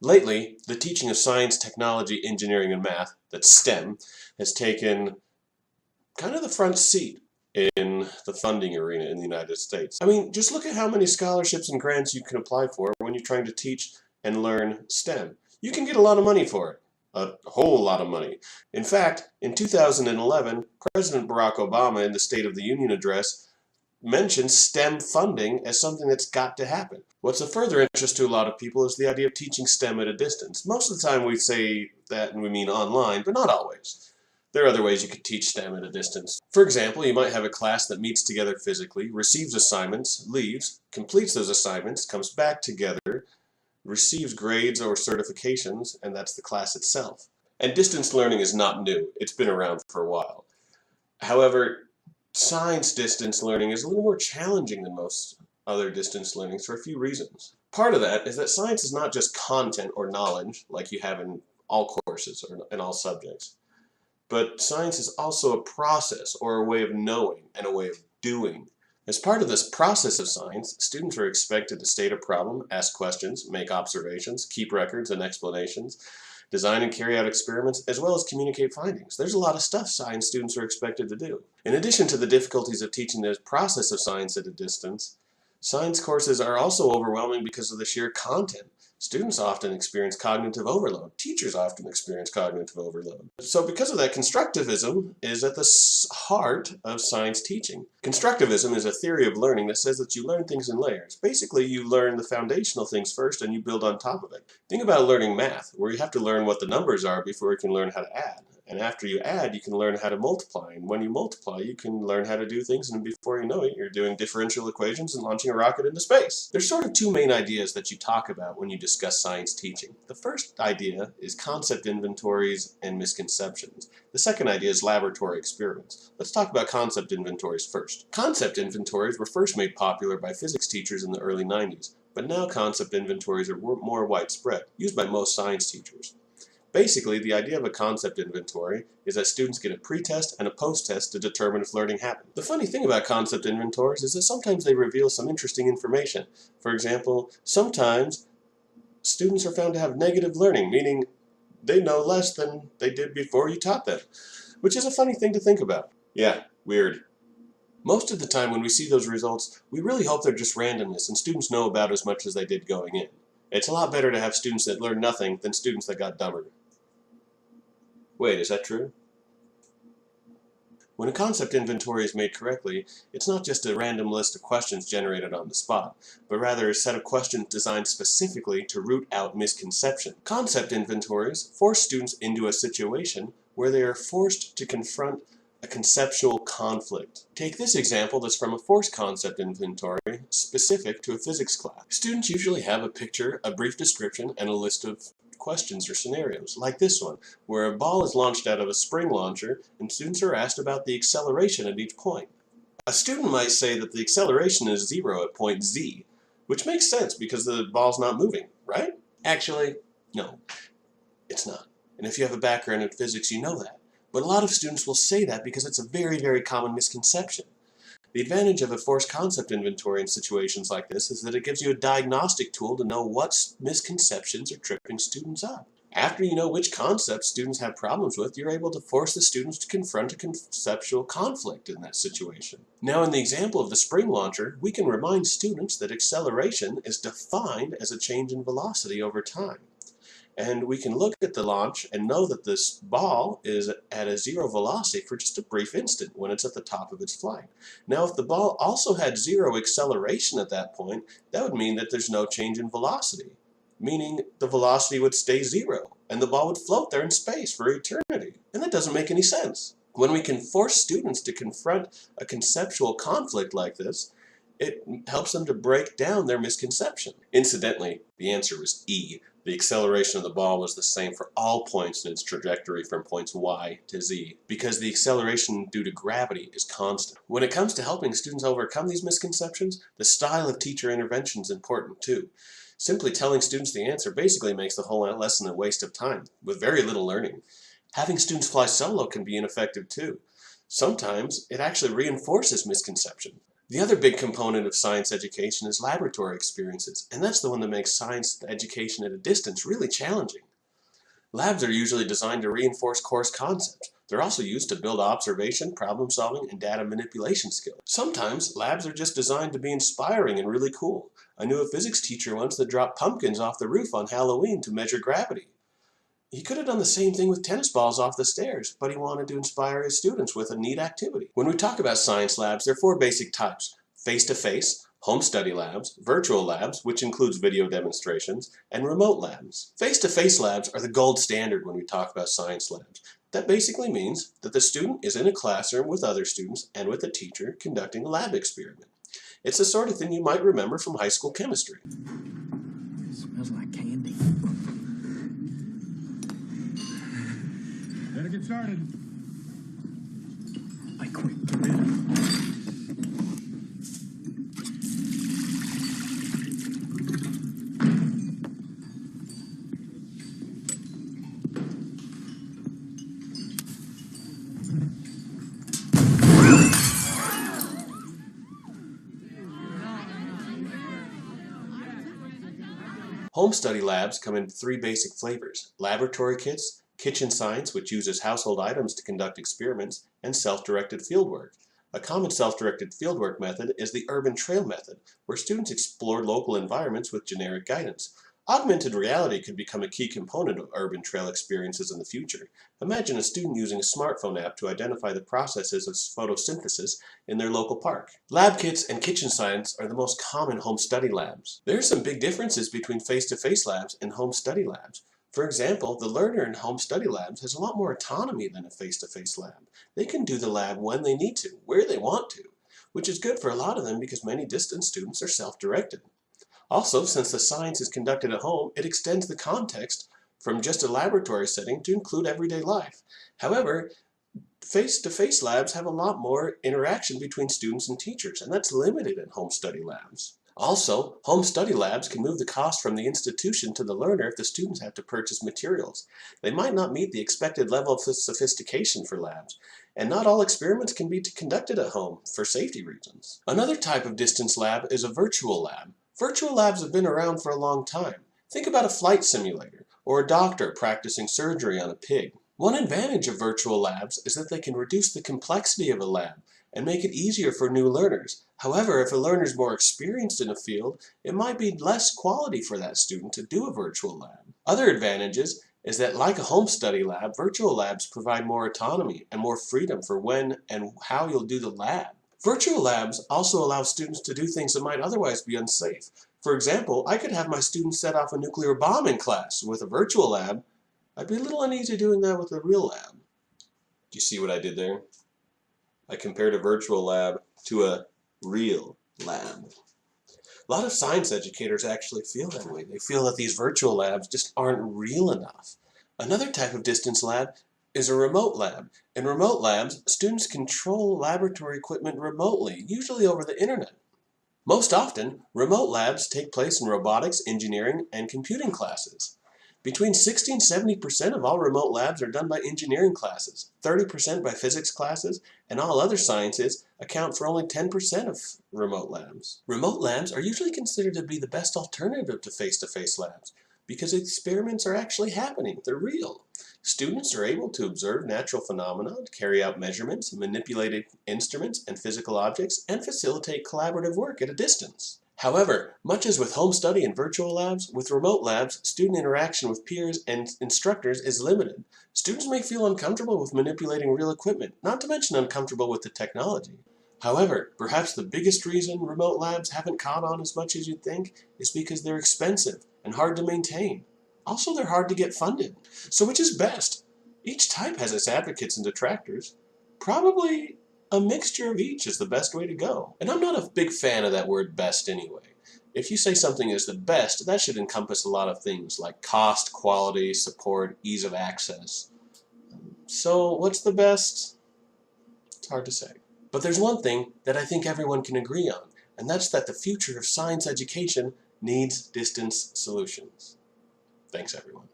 Lately, the teaching of science, technology, engineering, and math, that's STEM, has taken kind of the front seat in the funding arena in the United States. I mean, just look at how many scholarships and grants you can apply for when you're trying to teach and learn STEM. You can get a lot of money for it. A whole lot of money. In fact, in 2011, President Barack Obama in the State of the Union address mentioned STEM funding as something that's got to happen. What's of further interest to a lot of people is the idea of teaching STEM at a distance. Most of the time we say that and we mean online, but not always. There are other ways you could teach STEM at a distance. For example, you might have a class that meets together physically, receives assignments, leaves, completes those assignments, comes back together, receives grades or certifications, and that's the class itself. And distance learning is not new. It's been around for a while. However, science distance learning is a little more challenging than most other distance learnings for a few reasons. Part of that is that science is not just content or knowledge like you have in all courses or in all subjects, but science is also a process or a way of knowing and a way of doing. As part of this process of science, students are expected to state a problem, ask questions, make observations, keep records and explanations, design and carry out experiments, as well as communicate findings. There's a lot of stuff science students are expected to do. In addition to the difficulties of teaching the process of science at a distance, science courses are also overwhelming because of the sheer content. Students often experience cognitive overload. Teachers often experience cognitive overload. So because of that, constructivism is at the heart of science teaching. Constructivism is a theory of learning that says that you learn things in layers. Basically, you learn the foundational things first and you build on top of it. Think about learning math, where you have to learn what the numbers are before you can learn how to add. And after you add, you can learn how to multiply. And when you multiply, you can learn how to do things. And before you know it, you're doing differential equations and launching a rocket into space. There's sort of two main ideas that you talk about when you discuss science teaching. The first idea is concept inventories and misconceptions. The second idea is laboratory experiments. Let's talk about concept inventories first. Concept inventories were first made popular by physics teachers in the early 90s, but now concept inventories are more widespread, used by most science teachers. Basically, the idea of a concept inventory is that students get a pre-test and a post-test to determine if learning happened. The funny thing about concept inventories is that sometimes they reveal some interesting information. For example, sometimes students are found to have negative learning, meaning they know less than they did before you taught them, which is a funny thing to think about. Yeah, weird. Most of the time when we see those results, we really hope they're just randomness and students know about as much as they did going in. It's a lot better to have students that learn nothing than students that got dumber. Wait, is that true? When a concept inventory is made correctly, it's not just a random list of questions generated on the spot, but rather a set of questions designed specifically to root out misconception. Concept inventories force students into a situation where they are forced to confront a conceptual conflict. Take this example that's from a forced concept inventory specific to a physics class. Students usually have a picture, a brief description, and a list of questions or scenarios, like this one, where a ball is launched out of a spring launcher and students are asked about the acceleration at each point. A student might say that the acceleration is 0 at point Z, which makes sense because the ball's not moving, right? Actually, no, it's not. And if you have a background in physics, you know that. But a lot of students will say that because it's a very, very common misconception. The advantage of a forced concept inventory in situations like this is that it gives you a diagnostic tool to know what misconceptions are tripping students up. After you know which concepts students have problems with, you're able to force the students to confront a conceptual conflict in that situation. Now, in the example of the spring launcher, we can remind students that acceleration is defined as a change in velocity over time. And we can look at the launch and know that this ball is at a 0 velocity for just a brief instant when it's at the top of its flight. Now, if the ball also had 0 acceleration at that point, that would mean that there's no change in velocity, meaning the velocity would stay 0, and the ball would float there in space for eternity. And that doesn't make any sense. When we can force students to confront a conceptual conflict like this, it helps them to break down their misconception. Incidentally, the answer was E. The acceleration of the ball was the same for all points in its trajectory from points Y to Z, because the acceleration due to gravity is constant. When it comes to helping students overcome these misconceptions, the style of teacher intervention is important too. Simply telling students the answer basically makes the whole lesson a waste of time, with very little learning. Having students fly solo can be ineffective too. Sometimes it actually reinforces misconception. The other big component of science education is laboratory experiences, and that's the one that makes science education at a distance really challenging. Labs are usually designed to reinforce course concepts. They're also used to build observation, problem solving, and data manipulation skills. Sometimes labs are just designed to be inspiring and really cool. I knew a physics teacher once that dropped pumpkins off the roof on Halloween to measure gravity. He could have done the same thing with tennis balls off the stairs, but he wanted to inspire his students with a neat activity. When we talk about science labs, there are 4 basic types: face-to-face, home study labs, virtual labs, which includes video demonstrations, and remote labs. Face-to-face labs are the gold standard when we talk about science labs. That basically means that the student is in a classroom with other students and with a teacher conducting a lab experiment. It's the sort of thing you might remember from high school chemistry. It smells like candy. Better get started. I quit the minute. Home study labs come in 3 basic flavors: laboratory kits, kitchen science, which uses household items to conduct experiments, and self-directed fieldwork. A common self-directed fieldwork method is the urban trail method, where students explore local environments with generic guidance. Augmented reality could become a key component of urban trail experiences in the future. Imagine a student using a smartphone app to identify the processes of photosynthesis in their local park. Lab kits and kitchen science are the most common home study labs. There are some big differences between face-to-face labs and home study labs. For example, the learner in home study labs has a lot more autonomy than a face-to-face lab. They can do the lab when they need to, where they want to, which is good for a lot of them because many distance students are self-directed. Also, since the science is conducted at home, it extends the context from just a laboratory setting to include everyday life. However, face-to-face labs have a lot more interaction between students and teachers, and that's limited in home study labs. Also, home study labs can move the cost from the institution to the learner if the students have to purchase materials. They might not meet the expected level of sophistication for labs, and not all experiments can be conducted at home for safety reasons. Another type of distance lab is a virtual lab. Virtual labs have been around for a long time. Think about a flight simulator, or a doctor practicing surgery on a pig. One advantage of virtual labs is that they can reduce the complexity of a lab and make it easier for new learners. However, if a learner is more experienced in a field, it might be less quality for that student to do a virtual lab. Other advantages is that, like a home study lab, virtual labs provide more autonomy and more freedom for when and how you'll do the lab. Virtual labs also allow students to do things that might otherwise be unsafe. For example, I could have my students set off a nuclear bomb in class. With a virtual lab, I'd be a little uneasy doing that with a real lab. Do you see what I did there? I compared a virtual lab to a real lab. A lot of science educators actually feel that way. They feel that these virtual labs just aren't real enough. Another type of distance lab is a remote lab. In remote labs, students control laboratory equipment remotely, usually over the internet. Most often, remote labs take place in robotics, engineering, and computing classes. Between 60 and 70% of all remote labs are done by engineering classes, 30% by physics classes, and all other sciences account for only 10% of remote labs. Remote labs are usually considered to be the best alternative to face-to-face labs because experiments are actually happening. They're real. Students are able to observe natural phenomena, carry out measurements, manipulate instruments and physical objects, and facilitate collaborative work at a distance. However, much as with home study and virtual labs, with remote labs, student interaction with peers and instructors is limited. Students may feel uncomfortable with manipulating real equipment, not to mention uncomfortable with the technology. However, perhaps the biggest reason remote labs haven't caught on as much as you'd think is because they're expensive and hard to maintain. Also, they're hard to get funded. So which is best? Each type has its advocates and detractors. Probably a mixture of each is the best way to go. And I'm not a big fan of that word best anyway. If you say something is the best, that should encompass a lot of things like cost, quality, support, ease of access. So what's the best? It's hard to say. But there's one thing that I think everyone can agree on, and that's that the future of science education needs distance solutions. Thanks, everyone.